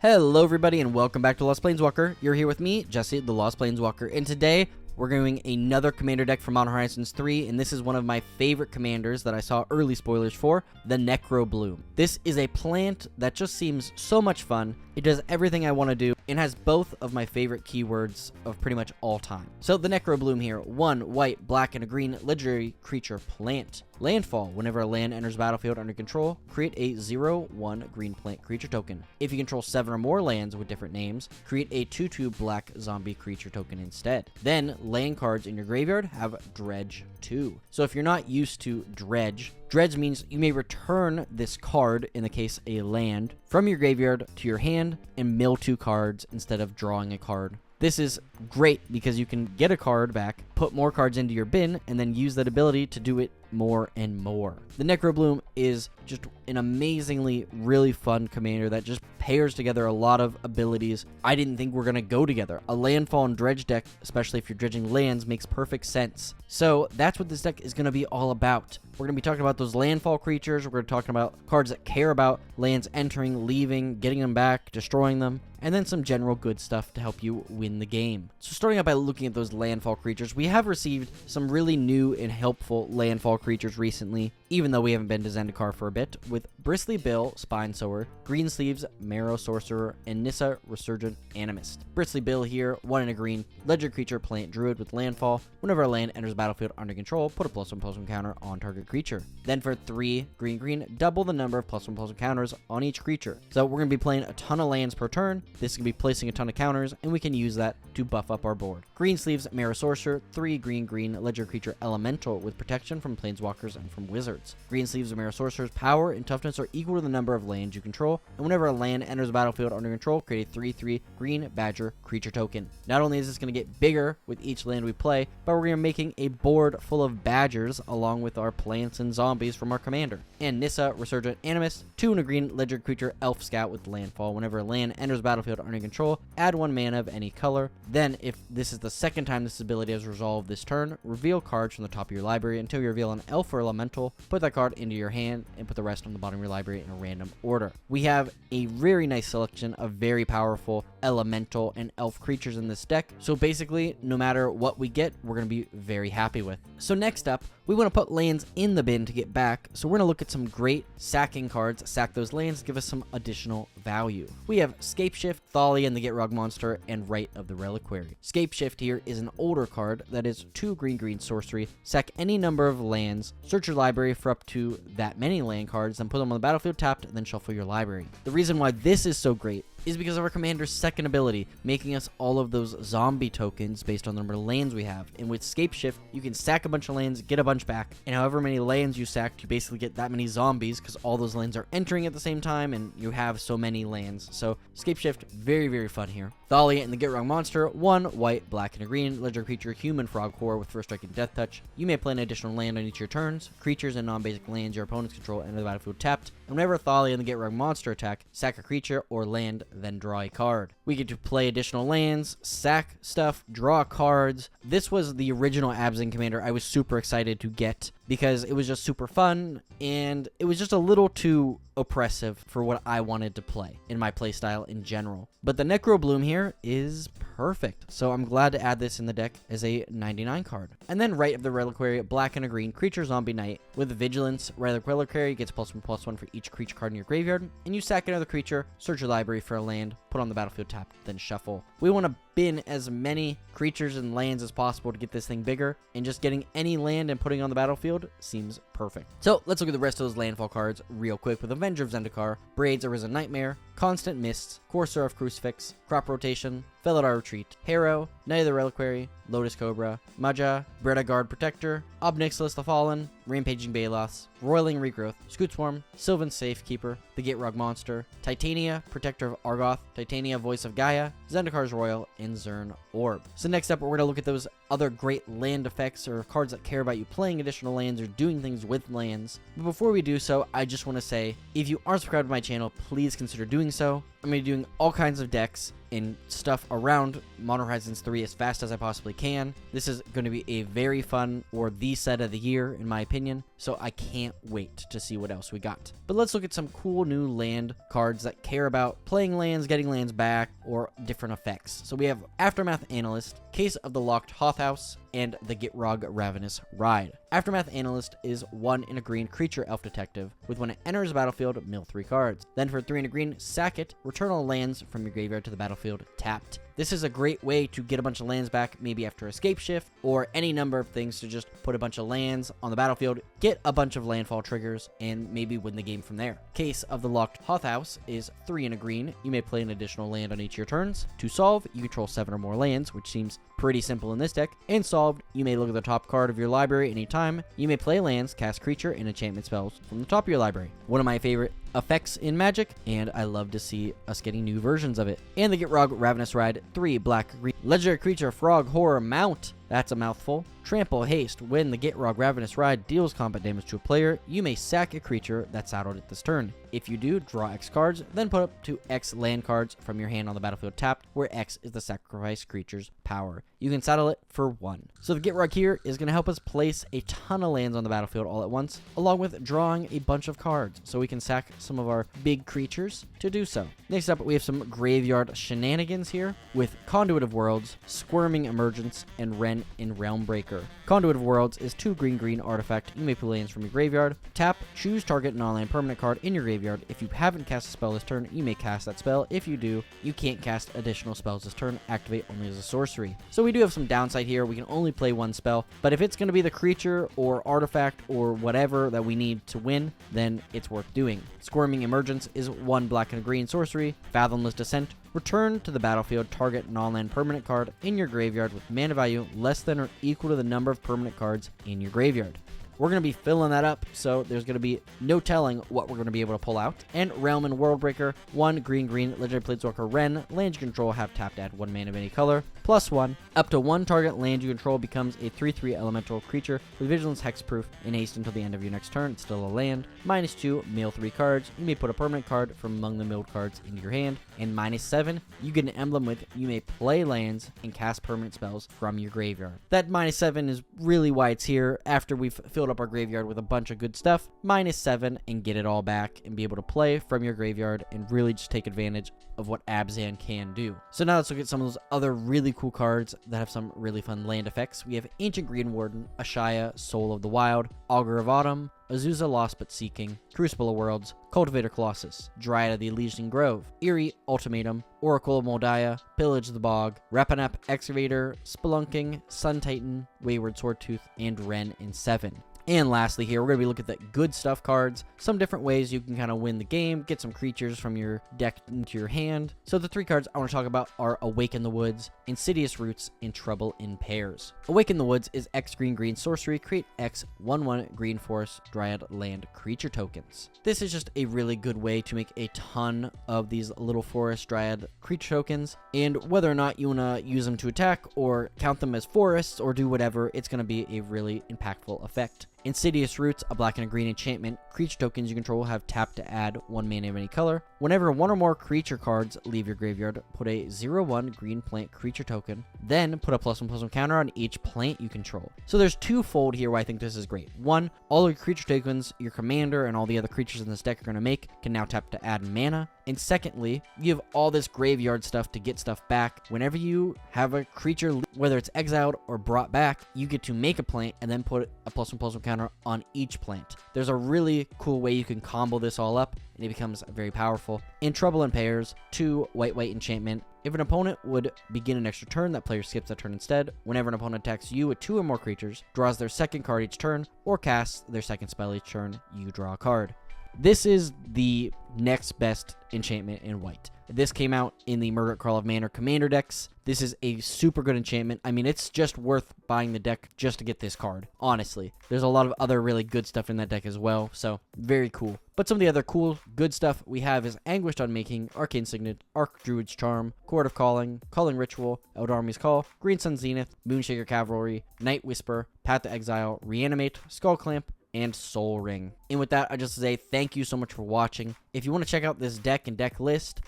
Hello everybody and welcome back to Lost Planeswalker. You're here with me, Jesse, the Lost Planeswalker, and today we're doing another commander deck from Modern Horizons 3, and this is one of my favorite commanders that I saw early spoilers for, the Necrobloom. This is a plant that just seems so much fun. It does everything I want to do and has both of my favorite keywords of pretty much all time. So the Necrobloom here, 1 white, black, and a green legendary creature plant. Landfall. Whenever a land enters battlefield under control, create a 0/1 green plant creature token. If you control 7 or more lands with different names, create a 2/2 black zombie creature token instead. Then, land cards in your graveyard have Dredge 2. So if you're not used to Dredge means you may return this card, in the case a land, from your graveyard to your hand and mill 2 cards instead of drawing a card. This is great because you can get a card back, put more cards into your bin, and then use that ability to do it more and more. The Necrobloom is just an amazingly really fun commander that just pairs together a lot of abilities I didn't think were going to go together. A Landfall and Dredge deck, especially if you're dredging lands, makes perfect sense. So that's what this deck is going to be all about. We're going to be talking about those landfall creatures. We're going to be talking about cards that care about lands entering, leaving, getting them back, destroying them, and then some general good stuff to help you win the game. So starting out by looking at those landfall creatures, we have received some really new and helpful landfall creatures recently, even though we haven't been to Zendikar for a bit, with Bristly Bill, Spinesower, Greensleeves, Marrow Sorcerer, and Nissa, Resurgent Animist. Bristly Bill here, 1 and a green, legendary creature, plant druid with landfall. Whenever a land enters battlefield under control, put a +1/+1 counter on target creature. Then for 3 green, double the number of +1/+1 counters on each creature. So we're going to be playing a ton of lands per turn. This is going to be placing a ton of counters, and we can use that to buff up our board. Greensleeves, Marrow Sorcerer, 3 green, legendary creature elemental with protection from planeswalkers and from wizards. Greensleeves and Marrow Sorcerer's power and toughness are equal to the number of lands you control, and whenever a land enters the battlefield under control, create a 3/3 green badger creature token. Not only is this going to get bigger with each land we play, but we're going to be making a board full of badgers along with our plants and zombies from our commander. And Nissa, Resurgent Animist, 2 and a green legendary creature elf scout with landfall. Whenever a land enters the battlefield under control, add 1 mana of any color. Then, if this is the second time this ability has resolved this turn, reveal cards from the top of your library until you reveal an elf or elemental. Put that card into your hand and put the rest on the bottom of your library in a random order. We have a very nice selection of very powerful elemental and elf creatures in this deck, so basically no matter what we get, we're going to be very happy with. So next up, we want to put lands in the bin to get back, so we're going to look at some great sacking cards. Sack those lands, give us some additional value. We have Scapeshift, Thalia and the Gitrog Monster, and Rite of the Reliquary. Scapeshift here is an older card that is 2 green sorcery. Sack any number of lands, search your library for up to that many land cards, then put them on the battlefield tapped, and then shuffle your library. The reason why this is so great is because of our commander's second ability, making us all of those zombie tokens based on the number of lands we have. And with Scapeshift, you can sack a bunch of lands, get a bunch back, and however many lands you sacked, you basically get that many zombies because all those lands are entering at the same time and you have so many lands. So Scapeshift, very fun here. Thalia and the Gitrog Monster, 1 white, black, and a green, legendary creature, human frog horror with first strike and death touch. You may play an additional land on each of your turns. Creatures and non-basic lands your opponents control enter the battlefield tapped. And whenever Thalia and the Gitrog Monster attack, sack a creature or land, then draw a card. We get to play additional lands, sack stuff, draw cards. This was the original Abzan commander I was super excited to get because it was just super fun and it was just a little too oppressive for what I wanted to play in my playstyle in general. But the Necrobloom here is perfect, so I'm glad to add this in the deck as a 99 card. And then Rite of the Reliquary, black and a green creature zombie knight with vigilance. Rite of the Reliquary gets +1/+1 for each creature card in your graveyard, and you sack another creature, search your library for a land, put on the battlefield tapped, then shuffle. We want to bin as many creatures and lands as possible to get this thing bigger, and just getting any land and putting on the battlefield seems perfect. So let's look at the rest of those landfall cards real quick with Avenger of Zendikar, Braids Arisen Nightmare, Constant Mists, Courser of Crucifix, Crop Rotation, Felidar Retreat, Harrow, Knight of the Reliquary, Lotus Cobra, Maja, Breda Guard Protector, Obnixilis the Fallen, Rampaging Baloths, Roiling Regrowth, Scootswarm, Sylvan Safekeeper, the Gitrog Monster, Titania, Protector of Argoth, Titania, Voice of Gaia, Zendikar's Royal, and Zern Orb. So next up, we're going to look at those other great land effects or cards that care about you playing additional lands or doing things with lands. But before we do so, I just want to say, if you aren't subscribed to my channel, please consider doing so. I'm going to be doing all kinds of decks and stuff around Modern Horizons 3 as fast as I possibly can. This is going to be a very fun, or the set of the year, in my opinion. so I can't wait to see what else we got. But let's look at some cool new land cards that care about playing lands, getting lands back, or different effects. So we have Aftermath Analyst, Case of the Locked Hothhouse, and the Gitrog Ravenous Ride. Aftermath Analyst is 1 in a green creature elf detective, with when it enters the battlefield, mill 3 cards. Then for 3 in a green, sack it, return all lands from your graveyard to the battlefield tapped. This is a great way to get a bunch of lands back, maybe after Escape Shift, or any number of things to just put a bunch of lands on the battlefield, get a bunch of landfall triggers, and maybe win the game from there. Case of the Locked Hothhouse is 3 in a green. You may play an additional land on each of your turns. To solve, you control 7 or more lands, which seems pretty simple in this deck. And solved, you may look at the top card of your library anytime. You may play lands, cast creature, and enchantment spells from the top of your library. One of my favorite effects in Magic, and I love to see us getting new versions of it. And the Gitrog Ravenous Ride, 3 black green legendary creature frog horror mount. That's a mouthful. Trample haste. When the Gitrog Ravenous Ride deals combat damage to a player, you may sack a creature that's out at this turn. If you do, draw X cards, then put up to X land cards from your hand on the battlefield tapped, where X is the sacrifice creature's power. You can saddle it for 1. So the Gitrog here is going to help us place a ton of lands on the battlefield all at once, along with drawing a bunch of cards, so we can sack some of our big creatures to do so. Next up, we have some graveyard shenanigans here, with Conduit of Worlds, Squirming Emergence, and Wrenn in Realmbreaker. Conduit of Worlds is 2 green artifact. You may play lands from your graveyard. Tap, choose target non-land permanent card in your graveyard. If you haven't cast a spell this turn, you may cast that spell. If you do, you can't cast additional spells this turn. Activate only as a sorcery. So we do have some downside here. We can only play 1 spell, but if it's going to be the creature or artifact or whatever that we need to win, then it's worth doing. Squirming Emergence is 1 black and a green sorcery. Fathomless Descent. Return to the battlefield target non-land permanent card in your graveyard with mana value less than or equal to the number of permanent cards in your graveyard. We're going to be filling that up, so there's going to be no telling what we're going to be able to pull out. And Realm and Worldbreaker, 1 green, legendary planeswalker Wrenn, land you control have tapped to add 1 mana of any color, +1. Up to 1 target land you control becomes a 3/3 elemental creature with vigilance, hexproof, and haste until the end of your next turn. It's still a land. -2, mill 3 cards. You may put a permanent card from among the milled cards into your hand. And -7, you get an emblem with you may play lands and cast permanent spells from your graveyard. That -7 is really why it's here. After we've filled up our graveyard with a bunch of good stuff, -7 and get it all back and be able to play from your graveyard and really just take advantage of what Abzan can do. So now let's look at some of those other really cool cards that have some really fun land effects. We have Ancient Green Warden, Ashaya, Soul of the Wild, Augur of Autumn, Azusa Lost But Seeking, Crucible of Worlds, Cultivator Colossus, Dryad of the Elysian Grove, Eerie Ultimatum, Oracle of Moldiah, Pillage the Bog, Rapanap Excavator, Spelunking, Sun Titan, Wayward Swordtooth, and Wrenn in 7. And lastly here, we're going to be looking at the good stuff cards, some different ways you can kind of win the game, get some creatures from your deck into your hand. So the 3 cards I want to talk about are Awaken the Woods, Insidious Roots, and Trouble in Pairs. Awaken the Woods is X green sorcery, create X 1/1 green forest dryad land creature tokens. This is just a really good way to make a ton of these little forest dryad creature tokens, and whether or not you want to use them to attack or count them as forests or do whatever, it's going to be a really impactful effect. Insidious Roots, a black and a green enchantment. Creature tokens you control have tapped to add 1 mana of any color. Whenever 1 or more creature cards leave your graveyard, put a 0/1 green plant creature token, then put a +1/+1 counter on each plant you control. So there's twofold here why I think this is great. 1, all your creature tokens, your commander, and all the other creatures in this deck are going to make can now tap to add mana. And secondly, you have all this graveyard stuff to get stuff back. Whenever you have a creature, whether it's exiled or brought back, you get to make a plant and then put a +1/+1 counter on each plant. There's a really cool way you can combo this all up, and it becomes very powerful. In Trouble in Pairs, 2 white enchantment. If an opponent would begin an extra turn, that player skips that turn instead. Whenever an opponent attacks you with 2 or more creatures, draws their second card each turn, or casts their second spell each turn, you draw a card. This is the next best enchantment in white. This came out in the Murderous Crawl of Manor Commander decks. This is a super good enchantment. I mean, it's just worth buying the deck just to get this card, honestly. There's a lot of other really good stuff in that deck as well, so very cool. But some of the other cool, good stuff we have is Anguished Unmaking, Arcane Signet, Archdruid's Charm, Chord of Calling, Calling Ritual, Eldarmy's Call, Green Sun Zenith, Moonshaker Cavalry, Night Whisper, Path to Exile, Reanimate, Skull Clamp, and Soul Ring. And with that, I just say thank you so much for watching. If you want to check out this deck and deck list,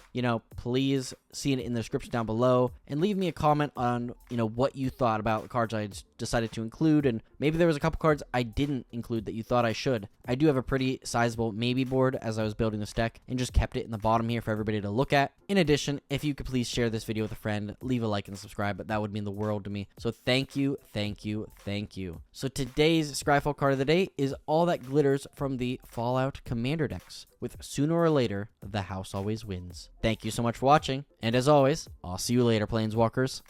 please see it in the description down below and leave me a comment on, what you thought about the cards I decided to include, and maybe there was a couple cards I didn't include that you thought I should. I do have a pretty sizable maybe board as I was building this deck and just kept it in the bottom here for everybody to look at. In addition, if you could please share this video with a friend, leave a like and subscribe, but that would mean the world to me. So thank you, thank you, thank you. So today's Scryfall card of the day is all that glitters from the Fallout Commander decks, with sooner or later, the house always wins. Thank you so much for watching, and as always, I'll see you later, Planeswalkers.